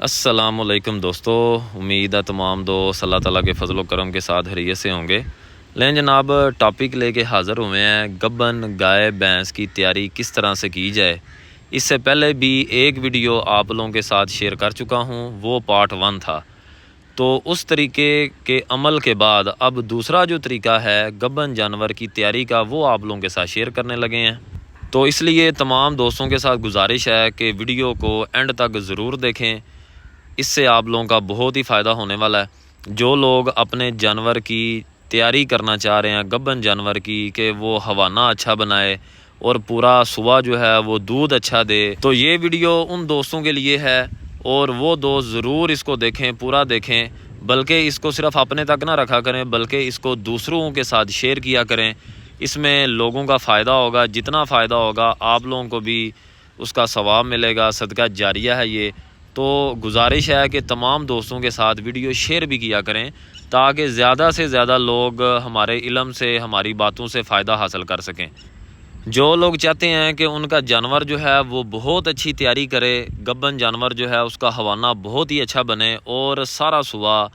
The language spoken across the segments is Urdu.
السلام علیکم دوستو، امید ہے تمام دوست اللہ تعالیٰ کے فضل و کرم کے ساتھ خیریت سے ہوں گے۔ لیکن جناب ٹاپک لے کے حاضر ہوئے ہیں، گبن گائے بھینس کی تیاری کس طرح سے کی جائے۔ اس سے پہلے بھی ایک ویڈیو آپ لوگوں کے ساتھ شیئر کر چکا ہوں، وہ پارٹ 1 تھا۔ تو اس طریقے کے عمل کے بعد اب دوسرا جو طریقہ ہے گبن جانور کی تیاری کا، وہ آپ لوگوں کے ساتھ شیئر کرنے لگے ہیں۔ تو اس لیے تمام دوستوں کے ساتھ گزارش ہے کہ ویڈیو کو اینڈ تک ضرور دیکھیں، اس سے آپ لوگوں کا بہت ہی فائدہ ہونے والا ہے۔ جو لوگ اپنے جانور کی تیاری کرنا چاہ رہے ہیں گبن جانور کی، کہ وہ ہوانہ اچھا بنائے اور پورا صبح جو ہے وہ دودھ اچھا دے، تو یہ ویڈیو ان دوستوں کے لیے ہے۔ اور وہ دوست ضرور اس کو دیکھیں، پورا دیکھیں، بلکہ اس کو صرف اپنے تک نہ رکھا کریں بلکہ اس کو دوسروں کے ساتھ شیئر کیا کریں۔ اس میں لوگوں کا فائدہ ہوگا، جتنا فائدہ ہوگا آپ لوگوں کو بھی اس کا ثواب ملے گا، صدقہ جاریہ ہے یہ۔ تو گزارش ہے کہ تمام دوستوں کے ساتھ ویڈیو شیئر بھی کیا کریں تاکہ زیادہ سے زیادہ لوگ ہمارے علم سے، ہماری باتوں سے فائدہ حاصل کر سکیں۔ جو لوگ چاہتے ہیں کہ ان کا جانور جو ہے وہ بہت اچھی تیاری کرے، گبن جانور جو ہے اس کا ہوانہ بہت ہی اچھا بنے اور سارا صبح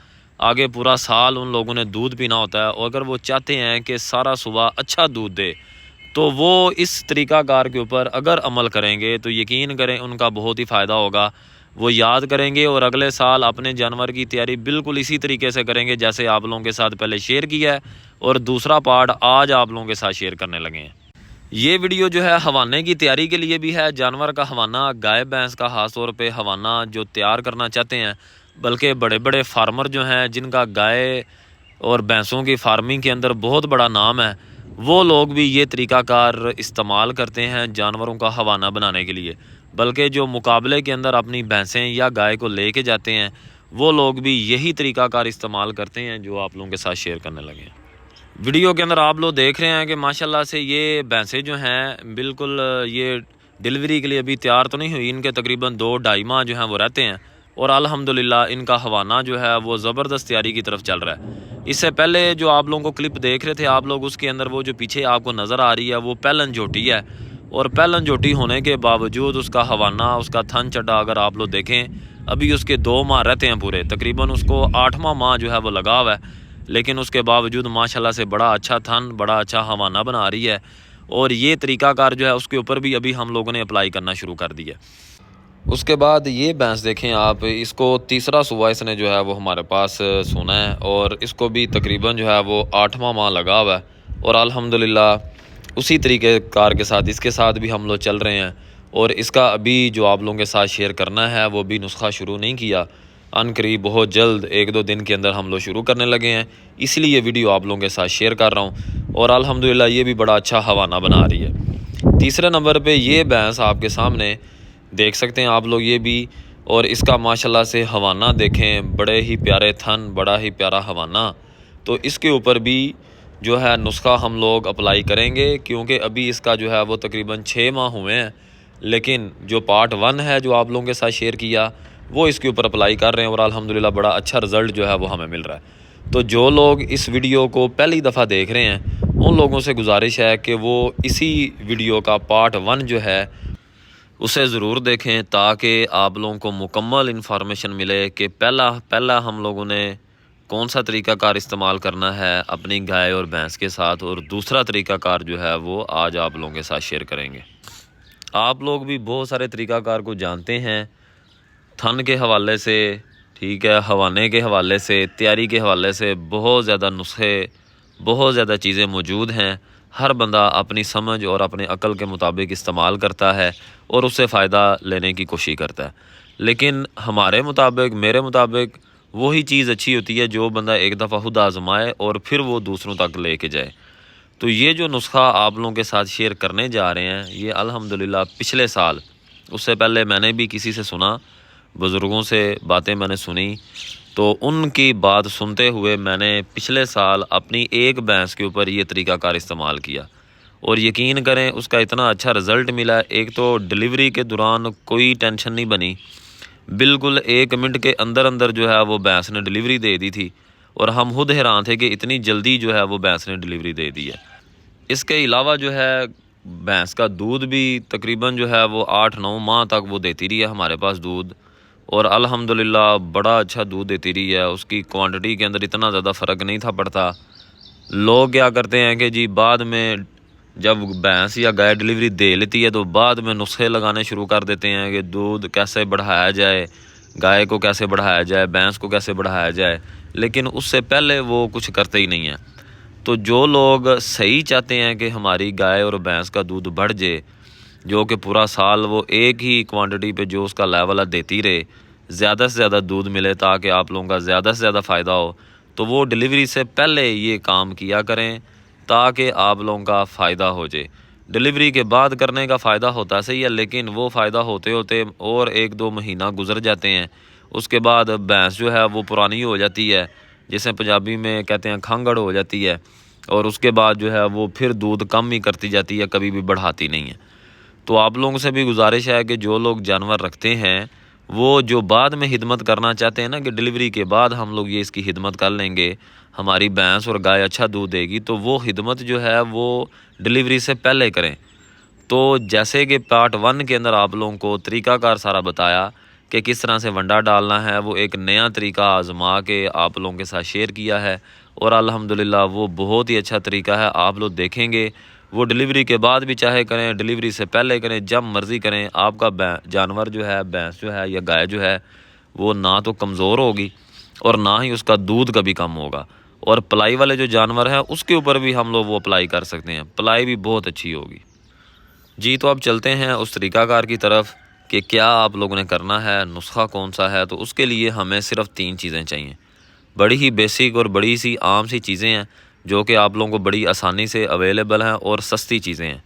آگے پورا سال ان لوگوں نے دودھ پینا ہوتا ہے، اور اگر وہ چاہتے ہیں کہ سارا صبح اچھا دودھ دے تو وہ اس طریقہ کار کے اوپر اگر عمل کریں گے تو یقین کریں ان کا بہت ہی فائدہ ہوگا۔ وہ یاد کریں گے اور اگلے سال اپنے جانور کی تیاری بالکل اسی طریقے سے کریں گے جیسے آپ لوگوں کے ساتھ پہلے شیئر کیا ہے، اور دوسرا پارٹ آج آپ لوگوں کے ساتھ شیئر کرنے لگے ہیں۔ یہ ویڈیو جو ہے حوانے کی تیاری کے لیے بھی ہے، جانور کا حوانہ، گائے بھینس کا خاص طور پہ حوانہ جو تیار کرنا چاہتے ہیں، بلکہ بڑے بڑے فارمر جو ہیں جن کا گائے اور بھینسوں کی فارمنگ کے اندر بہت بڑا نام ہے، وہ لوگ بھی یہ طریقہ کار استعمال کرتے ہیں جانوروں کا حوانہ بنانے کے لیے۔ بلکہ جو مقابلے کے اندر اپنی بھینسیں یا گائے کو لے کے جاتے ہیں، وہ لوگ بھی یہی طریقہ کار استعمال کرتے ہیں جو آپ لوگوں کے ساتھ شیئر کرنے لگے ہیں۔ ویڈیو کے اندر آپ لوگ دیکھ رہے ہیں کہ ماشاءاللہ سے یہ بھینسیں جو ہیں بالکل یہ ڈیلیوری کے لیے ابھی تیار تو نہیں ہوئی، ان کے تقریباً 2-2.5 ماہ جو ہیں وہ رہتے ہیں، اور الحمدللہ ان کا حوانہ جو ہے وہ زبردست تیاری کی طرف چل رہا ہے۔ اس سے پہلے جو آپ لوگوں کو کلپ دیکھ رہے تھے آپ لوگ، اس کے اندر وہ جو پیچھے آپ کو نظر آ رہی ہے وہ پہلن جھوٹی ہے، اور پہلن جھوٹی ہونے کے باوجود اس کا حوانہ، اس کا تھن چڈا اگر آپ لوگ دیکھیں، ابھی اس کے 2 ماہ رہتے ہیں پورے، تقریباً اس کو 8واں ماہ جو ہے وہ لگا ہوا ہے، لیکن اس کے باوجود ماشاءاللہ سے بڑا اچھا تھن، بڑا اچھا حوانہ بنا رہی ہے۔ اور یہ طریقہ کار جو ہے اس کے اوپر بھی ابھی ہم لوگوں نے اپلائی کرنا شروع کر دیا۔ اس کے بعد یہ بھینس دیکھیں آپ، اس کو تیسرا صبح اس نے جو ہے وہ ہمارے پاس سونا ہے، اور اس کو بھی تقریباً جو ہے وہ 8واں ماہ لگا ہوا ہے، اور الحمدللہ اسی طریقے کار کے ساتھ اس کے ساتھ بھی ہم لوگ چل رہے ہیں۔ اور اس کا ابھی جو آپ لوگوں کے ساتھ شیئر کرنا ہے وہ بھی نسخہ شروع نہیں کیا، ان قریب بہت جلد 1-2 دن کے اندر ہم لوگ شروع کرنے لگے ہیں، اس لیے یہ ویڈیو آپ لوگوں کے ساتھ شیئر کر رہا ہوں، اور الحمدللہ یہ بھی بڑا اچھا حوانہ بنا رہی ہے۔ تیسرے نمبر پہ یہ بھینس آپ کے سامنے دیکھ سکتے ہیں آپ لوگ یہ بھی، اور اس کا ماشاءاللہ سے حوانہ دیکھیں، بڑے ہی پیارے تھن، بڑا ہی پیارا حوانہ۔ تو اس کے اوپر بھی جو ہے نسخہ ہم لوگ اپلائی کریں گے، کیونکہ ابھی اس کا جو ہے وہ تقریباً 6 ماہ ہوئے ہیں، لیکن جو پارٹ 1 ہے جو آپ لوگوں کے ساتھ شیئر کیا وہ اس کے اوپر اپلائی کر رہے ہیں، اور الحمدللہ بڑا اچھا رزلٹ جو ہے وہ ہمیں مل رہا ہے۔ تو جو لوگ اس ویڈیو کو پہلی دفعہ دیکھ رہے ہیں ان لوگوں سے گزارش ہے کہ وہ اسی ویڈیو کا پارٹ 1 جو ہے اسے ضرور دیکھیں تاکہ آپ لوگوں کو مکمل انفارمیشن ملے کہ پہلا ہم لوگوں نے کون سا طریقہ کار استعمال کرنا ہے اپنی گائے اور بھینس کے ساتھ، اور دوسرا طریقہ کار جو ہے وہ آج آپ لوگوں کے ساتھ شیئر کریں گے۔ آپ لوگ بھی بہت سارے طریقہ کار کو جانتے ہیں، تھن کے حوالے سے، ٹھیک ہے، حوانے کے حوالے سے، تیاری کے حوالے سے بہت زیادہ نسخے، بہت زیادہ چیزیں موجود ہیں۔ ہر بندہ اپنی سمجھ اور اپنے عقل کے مطابق استعمال کرتا ہے اور اس سے فائدہ لینے کی کوشش کرتا ہے، لیکن ہمارے مطابق، میرے مطابق وہی چیز اچھی ہوتی ہے جو بندہ ایک دفعہ خود آزمائے اور پھر وہ دوسروں تک لے کے جائے۔ تو یہ جو نسخہ آپ لوگوں کے ساتھ شیئر کرنے جا رہے ہیں یہ الحمدللہ پچھلے سال، اس سے پہلے میں نے بھی کسی سے سنا، بزرگوں سے باتیں میں نے سنی، تو ان کی بات سنتے ہوئے میں نے پچھلے سال اپنی ایک بھینس کے اوپر یہ طریقہ کار استعمال کیا، اور یقین کریں اس کا اتنا اچھا رزلٹ ملا۔ ایک تو ڈیلیوری کے دوران کوئی ٹینشن نہیں بنی، بالکل 1 منٹ کے اندر اندر جو ہے وہ بھینس نے ڈیلیوری دے دی تھی، اور ہم خود حیران تھے کہ اتنی جلدی جو ہے وہ بھینس نے ڈیلیوری دے دی ہے۔ اس کے علاوہ جو ہے بھینس کا دودھ بھی تقریباً جو ہے وہ 8-9 ماہ تک وہ دیتی رہی ہے ہمارے پاس دودھ، اور الحمدللہ بڑا اچھا دودھ دیتی رہی ہے، اس کی کوانٹٹی کے اندر اتنا زیادہ فرق نہیں تھا پڑتا۔ لوگ کیا کرتے ہیں کہ جی بعد میں جب بھینس یا گائے ڈلیوری دے لیتی ہے تو بعد میں نسخے لگانے شروع کر دیتے ہیں کہ دودھ کیسے بڑھایا جائے، گائے کو کیسے بڑھایا جائے، بھینس کو کیسے بڑھایا جائے، لیکن اس سے پہلے وہ کچھ کرتے ہی نہیں ہیں۔ تو جو لوگ صحیح چاہتے ہیں کہ ہماری گائے اور بھینس کا دودھ بڑھ جائے، جو کہ پورا سال وہ ایک ہی کوانٹٹی پہ جو اس کا لیول ہے دیتی رہے، زیادہ سے زیادہ دودھ ملے تاکہ آپ لوگوں کا زیادہ سے زیادہ فائدہ ہو، تو وہ ڈلیوری سے پہلے یہ کام کیا کریں تاکہ آپ لوگوں کا فائدہ ہو جائے۔ ڈلیوری کے بعد کرنے کا فائدہ ہوتا صحیح ہے، لیکن وہ فائدہ ہوتے ہوتے اور 1-2 مہینہ گزر جاتے ہیں، اس کے بعد بھینس جو ہے وہ پرانی ہو جاتی ہے، جسے پنجابی میں کہتے ہیں کھانگڑ ہو جاتی ہے، اور اس کے بعد جو ہے وہ پھر دودھ کم ہی کرتی جاتی ہے، کبھی بھی بڑھاتی نہیں ہے۔ تو آپ لوگوں سے بھی گزارش ہے کہ جو لوگ جانور رکھتے ہیں وہ جو بعد میں خدمت کرنا چاہتے ہیں نا کہ ڈلیوری کے بعد ہم لوگ یہ اس کی خدمت کر لیں گے، ہماری بھینس اور گائے اچھا دودھ دے گی، تو وہ خدمت جو ہے وہ ڈلیوری سے پہلے کریں۔ تو جیسے کہ پارٹ 1 کے اندر آپ لوگوں کو طریقہ کار سارا بتایا کہ کس طرح سے ونڈا ڈالنا ہے، وہ ایک نیا طریقہ آزما کے آپ لوگوں کے ساتھ شیئر کیا ہے، اور الحمدللہ وہ بہت ہی اچھا طریقہ ہے۔ آپ لوگ دیکھیں گے وہ ڈلیوری کے بعد بھی چاہے کریں، ڈلیوری سے پہلے کریں، جب مرضی کریں، آپ کا جانور جو ہے، بھینس جو ہے یا گائے جو ہے، وہ نہ تو کمزور ہوگی اور نہ ہی اس کا دودھ کبھی کم ہوگا۔ اور پلائی والے جو جانور ہیں اس کے اوپر بھی ہم لوگ وہ اپلائی کر سکتے ہیں، پلائی بھی بہت اچھی ہوگی۔ جی تو اب چلتے ہیں اس طریقہ کار کی طرف کہ کیا آپ لوگوں نے کرنا ہے، نسخہ کون سا ہے۔ تو اس کے لیے ہمیں صرف 3 چیزیں چاہیے، بڑی ہی بیسک اور بڑی سی عام سی چیزیں ہیں جو کہ آپ لوگوں کو بڑی آسانی سے اویلیبل ہیں اور سستی چیزیں ہیں۔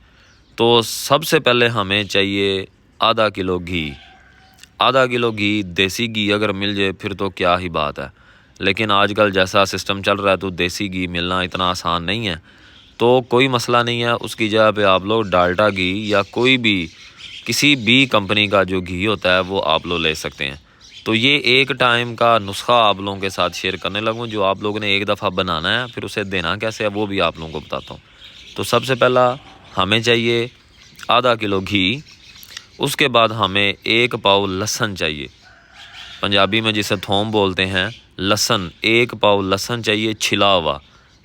تو سب سے پہلے ہمیں چاہیے آدھا کلو گھی۔ آدھا کلو گھی، دیسی گھی اگر مل جائے پھر تو کیا ہی بات ہے، لیکن آج کل جیسا سسٹم چل رہا ہے تو دیسی گھی ملنا اتنا آسان نہیں ہے، تو کوئی مسئلہ نہیں ہے، اس کی جگہ پہ آپ لوگ ڈالڈا گھی یا کوئی بھی کسی بھی کمپنی کا جو گھی ہوتا ہے وہ آپ لوگ لے سکتے ہیں۔ تو یہ ایک ٹائم کا نسخہ آپ لوگوں کے ساتھ شیئر کرنے لگوں جو آپ لوگوں نے ایک دفعہ بنانا ہے، پھر اسے دینا کیسے ہے وہ بھی آپ لوگوں کو بتاتا ہوں۔ تو سب سے پہلا ہمیں چاہیے آدھا کلو گھی، اس کے بعد ہمیں 1 پاؤ لہسن چاہیے، پنجابی میں جسے تھوم بولتے ہیں، لہسن 1 پاؤ لہسن چاہیے چھلا ہوا،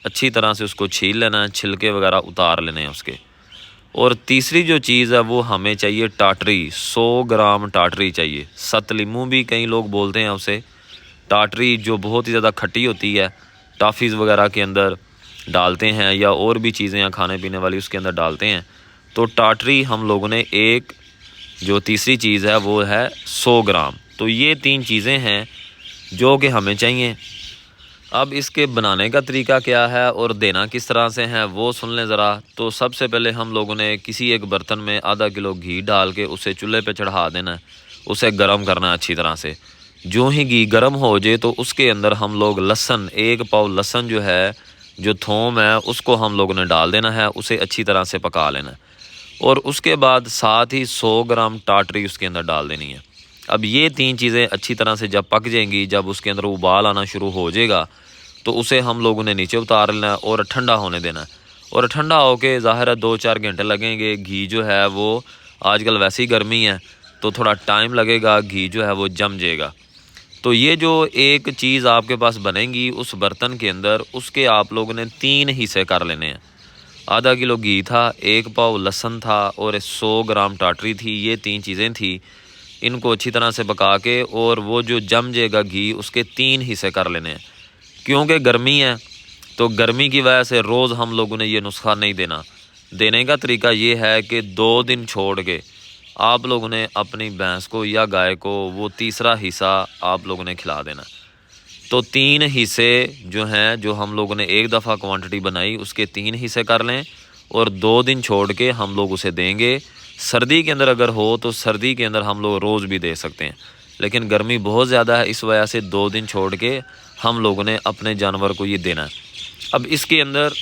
اچھی طرح سے اس کو چھیل لینا ہے، چھلکے وغیرہ اتار لینے ہیں اس کے۔ اور تیسری جو چیز ہے وہ ہمیں چاہیے ٹاٹری، 100 گرام ٹاٹری چاہیے، ست لیمو بھی کئی لوگ بولتے ہیں اسے، ٹاٹری جو بہت ہی زیادہ کھٹی ہوتی ہے، ٹافیز وغیرہ کے اندر ڈالتے ہیں یا اور بھی چیزیں ہیں کھانے پینے والی اس کے اندر ڈالتے ہیں، تو ٹاٹری ہم لوگوں نے جو تیسری چیز ہے وہ ہے 100 گرام۔ تو یہ 3 چیزیں ہیں جو کہ ہمیں چاہیے۔ اب اس کے بنانے کا طریقہ کیا ہے اور دینا کس طرح سے ہے وہ سن لیں ذرا۔ تو سب سے پہلے ہم لوگوں نے کسی ایک برتن میں آدھا کلو گھی ڈال کے اسے چولہے پہ چڑھا دینا ہے، اسے گرم کرنا ہے اچھی طرح سے۔ جو ہی گھی گرم ہو جائے تو اس کے اندر ہم لوگ لہسن، 1 پاؤ لہسن جو ہے، جو تھوم ہے، اس کو ہم لوگوں نے ڈال دینا ہے، اسے اچھی طرح سے پکا لینا ہے، اور اس کے بعد ساتھ ہی 100 گرام ٹاٹری اس کے اندر ڈال دینی ہے۔ اب یہ 3 چیزیں اچھی طرح سے جب پک جائیں گی، جب اس کے اندر ابال آنا شروع ہو جائے گا تو اسے ہم لوگوں نے نیچے اتار لینا ہے اور ٹھنڈا ہونے دینا ہے، اور ٹھنڈا ہو کے ظاہر ہے 2-4 گھنٹے لگیں گے۔ گھی جو ہے وہ آج کل ویسے ہی گرمی ہے تو تھوڑا ٹائم لگے گا، گھی جو ہے وہ جم جائے گا۔ تو یہ جو ایک چیز آپ کے پاس بنے گی اس برتن کے اندر، اس کے آپ لوگوں نے 3 حصے کر لینے ہیں۔ آدھا کلو گھی تھا، 1 پاؤ لہسن تھا اور 100 گرام ٹاٹری تھی، یہ 3 چیزیں تھیں۔ ان کو اچھی طرح سے پکا کے اور وہ جو جم جائے گا گھی اس کے 3 حصے کر لینے ہیں۔ کیونکہ گرمی ہے تو گرمی کی وجہ سے روز ہم لوگوں نے یہ نسخہ نہیں دینا۔ دینے کا طریقہ یہ ہے کہ 2 دن چھوڑ کے آپ لوگوں نے اپنی بھینس کو یا گائے کو وہ تیسرا حصہ آپ لوگوں نے کھلا دینا۔ تو 3 حصے جو ہیں، جو ہم لوگوں نے ایک دفعہ کوانٹٹی بنائی اس کے 3 حصے کر لیں، اور 2 دن چھوڑ کے ہم لوگ اسے دیں گے۔ سردی کے اندر اگر ہو تو سردی کے اندر ہم لوگ روز بھی دے سکتے ہیں، لیکن گرمی بہت زیادہ ہے، اس وجہ سے 2 دن چھوڑ کے ہم لوگوں نے اپنے جانور کو یہ دینا ہے۔ اب اس کے اندر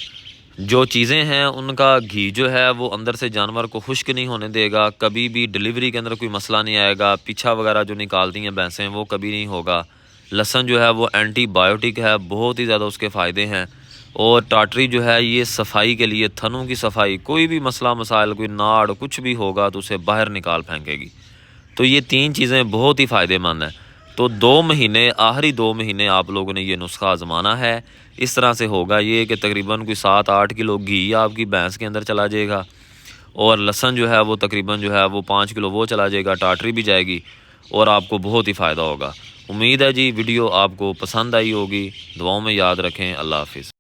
جو چیزیں ہیں ان کا گھی جو ہے وہ اندر سے جانور کو خشک نہیں ہونے دے گا، کبھی بھی ڈلیوری کے اندر کوئی مسئلہ نہیں آئے گا، پیچھا وغیرہ جو نکالتی ہیں بھینسیں وہ کبھی نہیں ہوگا۔ لہسن جو ہے وہ اینٹی بائیوٹک ہے، بہت ہی زیادہ اس کے فائدے ہیں، اور ٹاٹری جو ہے یہ صفائی کے لیے، تھنوں کی صفائی، کوئی بھی مسئلہ مسائل، کوئی ناڑ کچھ بھی ہوگا تو اسے باہر نکال پھینکے گی۔ تو یہ 3 چیزیں بہت ہی فائدے مند ہیں۔ تو 2 مہینے آخری 2 مہینے آپ لوگوں نے یہ نسخہ آزمانا ہے۔ اس طرح سے ہوگا یہ کہ تقریباً کوئی 7-8 کلو گھی آپ کی بھینس کے اندر چلا جائے گا، اور لہسن جو ہے وہ تقریباً جو ہے وہ 5 کلو وہ چلا جائے گا، ٹاٹری بھی جائے گی، اور آپ کو بہت ہی فائدہ ہوگا۔ امید ہے جی ویڈیو آپ کو پسند آئی ہوگی، دعاؤں میں یاد رکھیں۔ اللہ حافظ۔